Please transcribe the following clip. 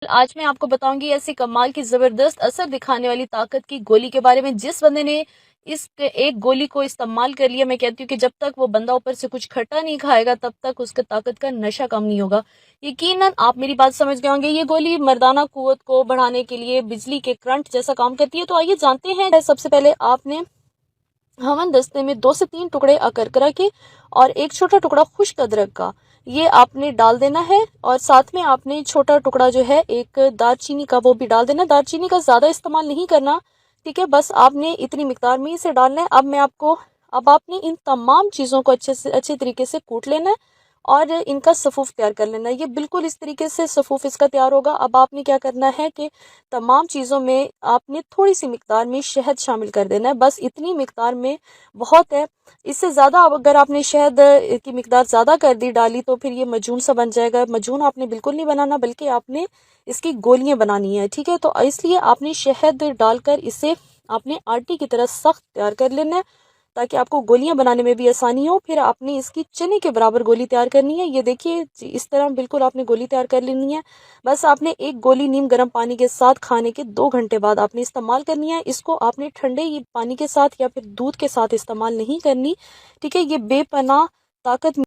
आज मैं आपको बताऊंगी ऐसी कमाल की जबरदस्त असर दिखाने वाली ताकत की गोली के बारे में। जिस बंदे ने इस एक गोली को इस्तेमाल कर लिया, मैं कहती हूँ कि जब तक वो बंदा ऊपर से कुछ खट्टा नहीं खाएगा तब तक उसका ताकत का नशा कम नहीं होगा। यकीनन आप मेरी बात समझ गए होंगे। ये गोली मर्दाना कुव्वत को बढ़ाने के लिए बिजली के करंट जैसा काम करती है। तो आइए जानते हैं। सबसे पहले आपने हवन दस्ते में 2 से 3 टुकड़े अकरकरा के और एक छोटा टुकड़ा खुश्क अदरक का ये आपने डाल देना है। और साथ में आपने छोटा टुकड़ा जो है एक दालचीनी का वो भी डाल देना। दालचीनी का ज्यादा इस्तेमाल नहीं करना, ठीक है, बस आपने इतनी मिकदार में इसे डालना है। अब आपने इन तमाम चीजों को अच्छे तरीके से कूट लेना है और इनका सफूफ तैयार कर लेना है। ये बिल्कुल इस तरीके से सफूफ इसका तैयार होगा। अब आपने क्या करना है कि तमाम चीज़ों में आपने थोड़ी सी मिकदार में शहद शामिल कर देना है। बस इतनी मिकदार में बहुत है। इससे ज़्यादा अगर आपने शहद की मिकदार ज़्यादा कर दी डाली तो फिर ये मजून सा बन जाएगा। मजून आपने बिल्कुल नहीं बनाना, बल्कि आपने इसकी गोलियां बनानी है, ठीक है। तो इसलिए आपने शहद डालकर इसे आपने आटे की तरह सख्त तैयार कर लेना है ताकि आपको गोलियां बनाने में भी आसानी हो। फिर आपने इसकी चने के बराबर गोली तैयार करनी है। ये देखिए इस तरह बिल्कुल आपने गोली तैयार कर लेनी है। बस आपने एक गोली नीम गर्म पानी के साथ खाने के 2 घंटे बाद आपने इस्तेमाल करनी है। इसको आपने ठंडे पानी के साथ या फिर दूध के साथ इस्तेमाल नहीं करनी, ठीक है। ये बेपनाह ताकत